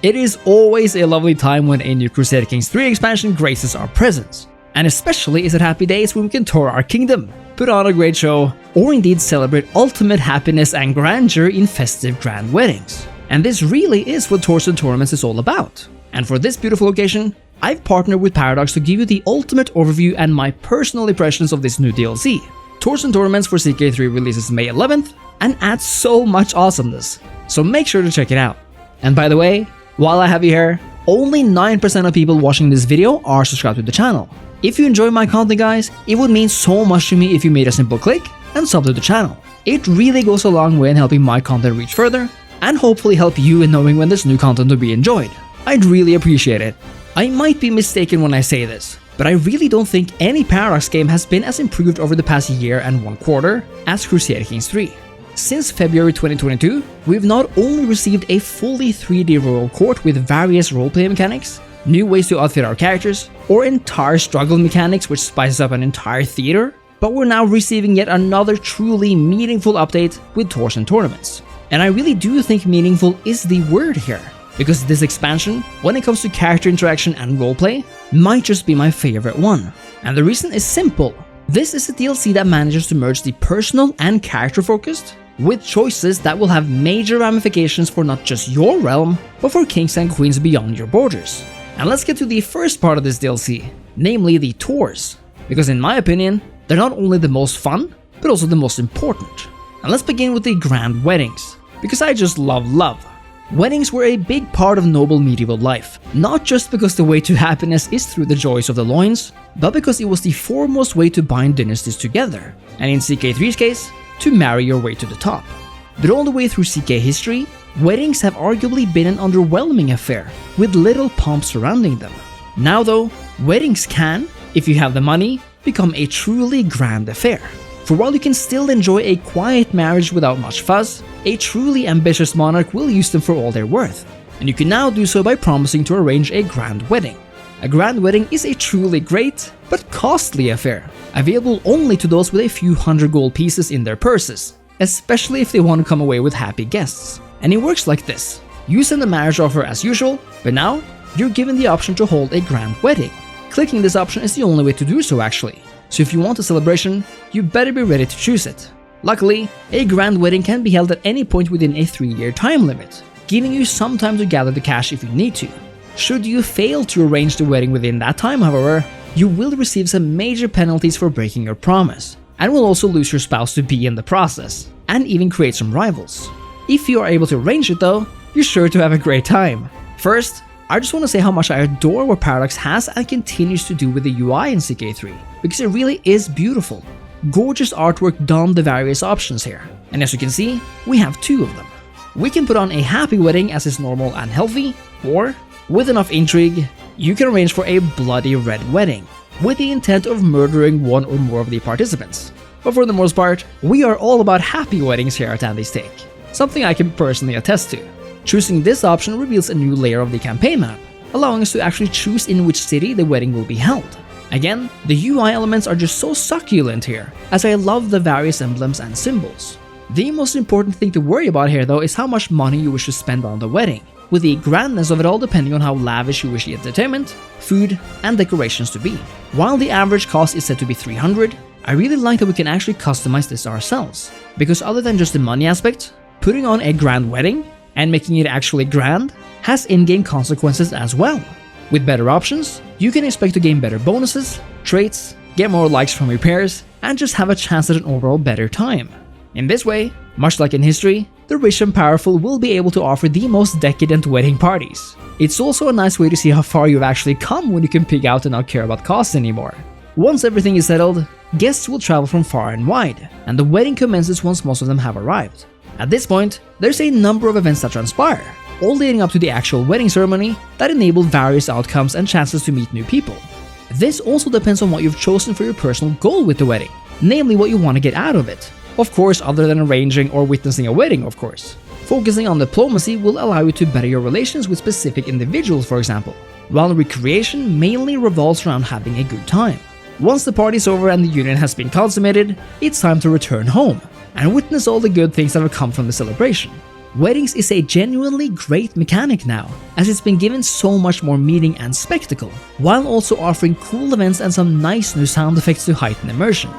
It is always a lovely time when a new Crusader Kings 3 expansion graces our presence, and especially is it happy days when we can tour our kingdom, put on a great show, or indeed celebrate ultimate happiness and grandeur in festive grand weddings. And this really is what Tours and Tournaments is all about. And for this beautiful occasion, I've partnered with Paradox to give you the ultimate overview and my personal impressions of this new DLC. Tours and Tournaments for CK3 releases May 11th and adds so much awesomeness, so make sure to check it out. And by the way, while I have you here, only 9% of people watching this video are subscribed to the channel. If you enjoy my content guys, it would mean so much to me if you made a simple click and sub to the channel. It really goes a long way in helping my content reach further, and hopefully help you in knowing when there's new content to be enjoyed. I'd really appreciate it. I might be mistaken when I say this, but I really don't think any Paradox game has been as improved over the past year and 1 quarter as Crusader Kings 3. Since February 2022, we've not only received a fully 3D royal court with various roleplay mechanics, new ways to outfit our characters, or entire struggle mechanics which spices up an entire theater, but we're now receiving yet another truly meaningful update with Tours and Tournaments. And I really do think meaningful is the word here, because this expansion, when it comes to character interaction and roleplay, might just be my favorite one. And the reason is simple. This is a DLC that manages to merge the personal and character focused with choices that will have major ramifications for not just your realm, but for kings and queens beyond your borders. And let's get to the first part of this DLC, namely the tours, because in my opinion, they're not only the most fun, but also the most important. And let's begin with the grand weddings, because I just love love. Weddings were a big part of noble medieval life, not just because the way to happiness is through the joys of the loins, but because it was the foremost way to bind dynasties together, and in CK3's case, to marry your way to the top. But all the way through CK history, weddings have arguably been an underwhelming affair, with little pomp surrounding them. Now though, weddings can, if you have the money, become a truly grand affair. For while you can still enjoy a quiet marriage without much fuss, a truly ambitious monarch will use them for all they're worth, and you can now do so by promising to arrange a grand wedding. A grand wedding is a truly great, but costly affair, available only to those with a few hundred gold pieces in their purses, especially if they want to come away with happy guests. And it works like this. You send a marriage offer as usual, but now you're given the option to hold a grand wedding. Clicking this option is the only way to do so actually, so if you want a celebration, you better be ready to choose it. Luckily, a grand wedding can be held at any point within a 3-year time limit, giving you some time to gather the cash if you need to. Should you fail to arrange the wedding within that time, however, you will receive some major penalties for breaking your promise, and will also lose your spouse to be in the process, and even create some rivals. If you are able to arrange it though, you're sure to have a great time. First, I just want to say how much I adore what Paradox has and continues to do with the UI in CK3, because it really is beautiful. Gorgeous artwork done the various options here, and as you can see, we have 2 of them. We can put on a happy wedding as is normal and healthy, or, with enough intrigue, you can arrange for a bloody red wedding, with the intent of murdering one or more of the participants. But for the most part, we are all about happy weddings here at Andy's Take, something I can personally attest to. Choosing this option reveals a new layer of the campaign map, allowing us to actually choose in which city the wedding will be held. Again, the UI elements are just so succulent here, as I love the various emblems and symbols. The most important thing to worry about here though is how much money you wish to spend on the wedding, with the grandness of it all depending on how lavish you wish the entertainment, food, and decorations to be. While the average cost is said to be 300, I really like that we can actually customize this ourselves, because other than just the money aspect, putting on a grand wedding and making it actually grand has in-game consequences as well. With better options, you can expect to gain better bonuses, traits, get more likes from your peers, and just have a chance at an overall better time. In this way, much like in history, the rich and powerful will be able to offer the most decadent wedding parties. It's also a nice way to see how far you've actually come when you can pig out and not care about costs anymore. Once everything is settled, guests will travel from far and wide, and the wedding commences once most of them have arrived. At this point, there's a number of events that transpire, all leading up to the actual wedding ceremony that enable various outcomes and chances to meet new people. This also depends on what you've chosen for your personal goal with the wedding, namely what you want to get out of it. Of course, other than arranging or witnessing a wedding, of course. Focusing on diplomacy will allow you to better your relations with specific individuals, for example, while recreation mainly revolves around having a good time. Once the party's over and the union has been consummated, it's time to return home and witness all the good things that have come from the celebration. Weddings is a genuinely great mechanic now, as it's been given so much more meaning and spectacle, while also offering cool events and some nice new sound effects to heighten immersion.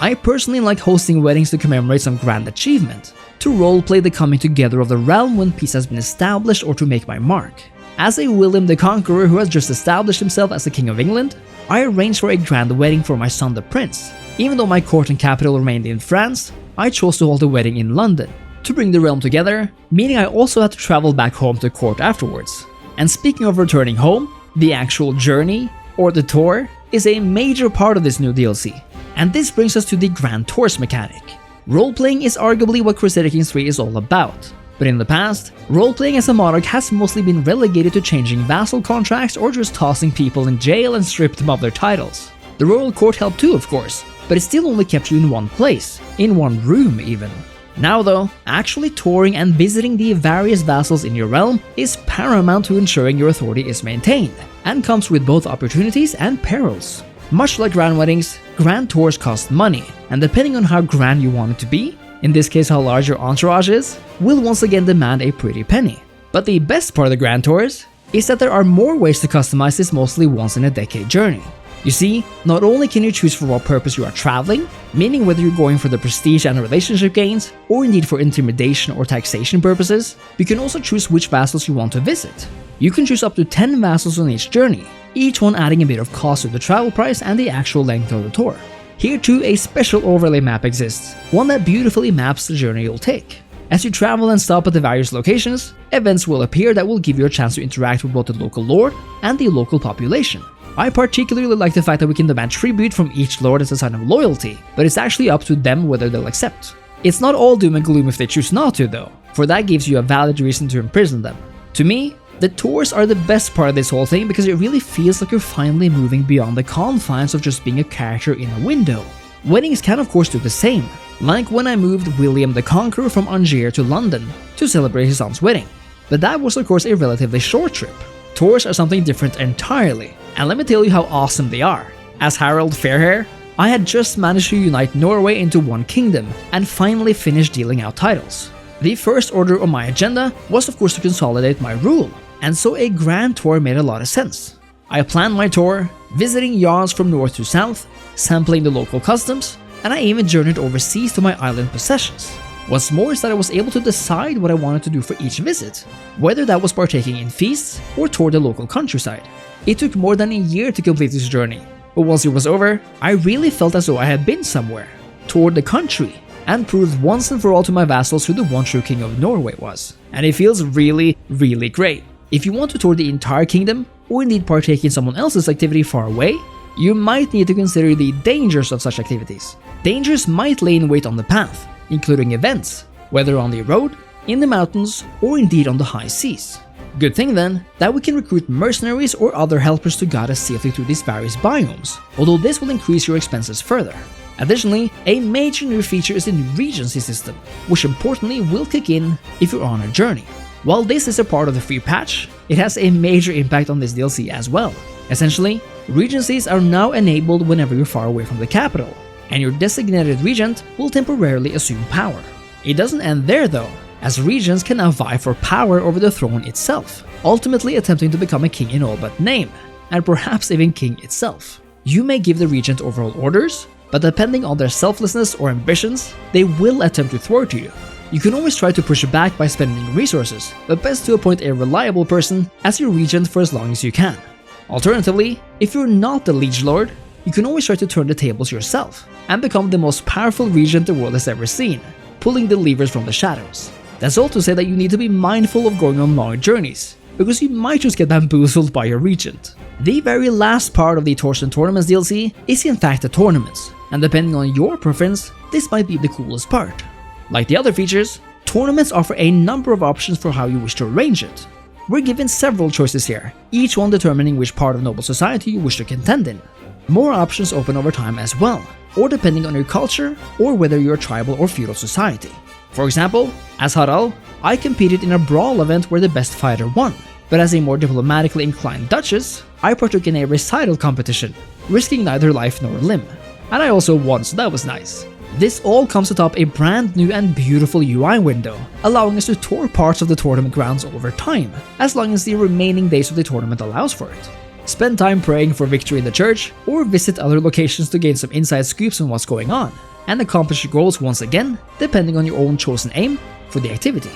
I personally like hosting weddings to commemorate some grand achievement, to roleplay the coming together of the realm when peace has been established, or to make my mark. As a William the Conqueror who has just established himself as the King of England, I arranged for a grand wedding for my son the Prince. Even though my court and capital remained in France, I chose to hold the wedding in London, to bring the realm together, meaning I also had to travel back home to court afterwards. And speaking of returning home, the actual journey, or the tour, is a major part of this new DLC. And this brings us to the Grand Tours mechanic. Roleplaying is arguably what Crusader Kings 3 is all about. But in the past, roleplaying as a monarch has mostly been relegated to changing vassal contracts or just tossing people in jail and stripped them of their titles. The royal court helped too, of course, but it still only kept you in one place, in one room even. Now though, actually touring and visiting the various vassals in your realm is paramount to ensuring your authority is maintained, and comes with both opportunities and perils. Much like grand weddings, grand tours cost money, and depending on how grand you want it to be, in this case how large your entourage is, will once again demand a pretty penny. But the best part of the grand tours is that there are more ways to customize this mostly once in a decade journey. You see, not only can you choose for what purpose you are traveling, meaning whether you're going for the prestige and relationship gains, or indeed for intimidation or taxation purposes, you can also choose which vassals you want to visit. You can choose up to 10 vassals on each journey, each one adding a bit of cost to the travel price and the actual length of the tour. Here too, a special overlay map exists, one that beautifully maps the journey you'll take. As you travel and stop at the various locations, events will appear that will give you a chance to interact with both the local lord and the local population. I particularly like the fact that we can demand tribute from each lord as a sign of loyalty, but it's actually up to them whether they'll accept. It's not all doom and gloom if they choose not to though, for that gives you a valid reason to imprison them. To me, the tours are the best part of this whole thing because it really feels like you're finally moving beyond the confines of just being a character in a window. Weddings can of course do the same, like when I moved William the Conqueror from Angiers to London to celebrate his son's wedding. But that was of course a relatively short trip. Tours are something different entirely, and let me tell you how awesome they are. As Harald Fairhair, I had just managed to unite Norway into one kingdom and finally finished dealing out titles. The first order on my agenda was of course to consolidate my rule, and so a grand tour made a lot of sense. I planned my tour, visiting yards from north to south, sampling the local customs, and I even journeyed overseas to my island possessions. What's more is that I was able to decide what I wanted to do for each visit, whether that was partaking in feasts or tour the local countryside. It took more than a year to complete this journey, but once it was over, I really felt as though I had been somewhere, toured the country, and proved once and for all to my vassals who the one true king of Norway was. And it feels really, really great. If you want to tour the entire kingdom, or indeed partake in someone else's activity far away, you might need to consider the dangers of such activities. Dangers might lay in wait on the path, including events, whether on the road, in the mountains, or indeed on the high seas. Good thing then, that we can recruit mercenaries or other helpers to guide us safely through these various biomes, although this will increase your expenses further. Additionally, a major new feature is the new Regency system, which importantly will kick in if you're on a journey. While this is a part of the free patch, it has a major impact on this DLC as well. Essentially, Regencies are now enabled whenever you're far away from the capital, and your designated regent will temporarily assume power. It doesn't end there though, as regents can now vie for power over the throne itself, ultimately attempting to become a king in all but name, and perhaps even king itself. You may give the regent overall orders, but depending on their selflessness or ambitions, they will attempt to thwart you. You can always try to push it back by spending resources, but best to appoint a reliable person as your regent for as long as you can. Alternatively, if you're not the liege lord, you can always try to turn the tables yourself and become the most powerful regent the world has ever seen, pulling the levers from the shadows. That's all to say that you need to be mindful of going on long journeys, because you might just get bamboozled by your regent. The very last part of the Tours and Tournaments DLC is in fact the tournaments, and depending on your preference, this might be the coolest part. Like the other features, tournaments offer a number of options for how you wish to arrange it. We're given several choices here, each one determining which part of noble society you wish to contend in. More options open over time as well, or depending on your culture or whether you're a tribal or feudal society. For example, as Harald, I competed in a brawl event where the best fighter won, but as a more diplomatically inclined duchess, I partook in a recital competition, risking neither life nor limb. And I also won, so that was nice. This all comes atop a brand new and beautiful UI window, allowing us to tour parts of the tournament grounds over time, as long as the remaining days of the tournament allows for it. Spend time praying for victory in the church, or visit other locations to gain some inside scoops on what's going on, and accomplish your goals once again, depending on your own chosen aim for the activity.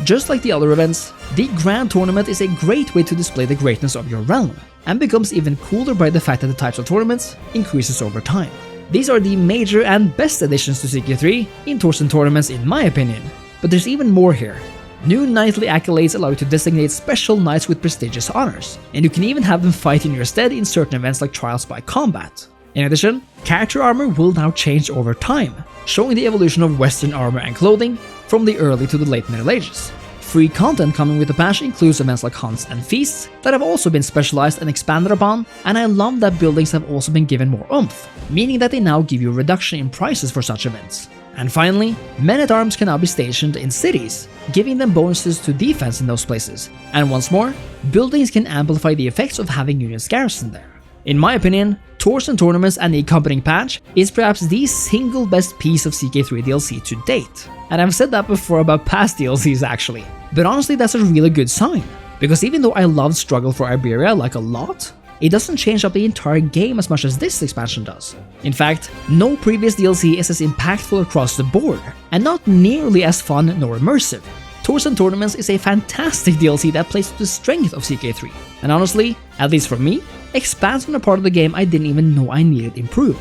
Just like the other events, the Grand Tournament is a great way to display the greatness of your realm, and becomes even cooler by the fact that the types of tournaments increases over time. These are the major and best additions to CK3 in tours and tournaments in my opinion, but there's even more here. New knightly accolades allow you to designate special knights with prestigious honors, and you can even have them fight in your stead in certain events like trials by combat. In addition, character armor will now change over time, showing the evolution of Western armor and clothing from the early to the late Middle Ages. Free content coming with the patch includes events like hunts and feasts that have also been specialized and expanded upon, and I love that buildings have also been given more oomph, meaning that they now give you a reduction in prices for such events. And finally, men-at-arms can now be stationed in cities, giving them bonuses to defense in those places, and once more, buildings can amplify the effects of having units garrisoned there. In my opinion, tours and tournaments and the accompanying patch is perhaps the single best piece of CK3 DLC to date. And I've said that before about past DLCs actually, but honestly that's a really good sign, because even though I loved Struggle for Iberia like a lot, it doesn't change up the entire game as much as this expansion does. In fact, no previous DLC is as impactful across the board, and not nearly as fun nor immersive. Tours and Tournaments is a fantastic DLC that plays to the strength of CK3, and honestly, at least for me, expands on a part of the game I didn't even know I needed improved.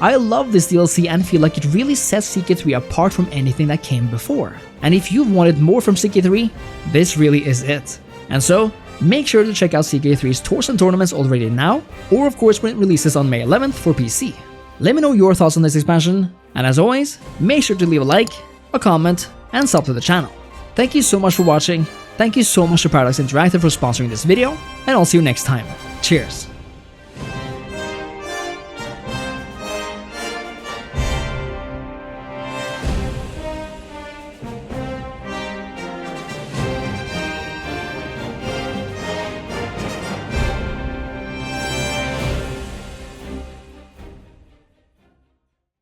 I love this DLC and feel like it really sets CK3 apart from anything that came before. And if you've wanted more from CK3, this really is it. And so, make sure to check out CK3's Tours and Tournaments already now, or of course when it releases on May 11th for PC. Let me know your thoughts on this expansion, and as always, make sure to leave a like, a comment, and sub to the channel. Thank you so much for watching, thank you so much to Paradox Interactive for sponsoring this video, and I'll see you next time. Cheers!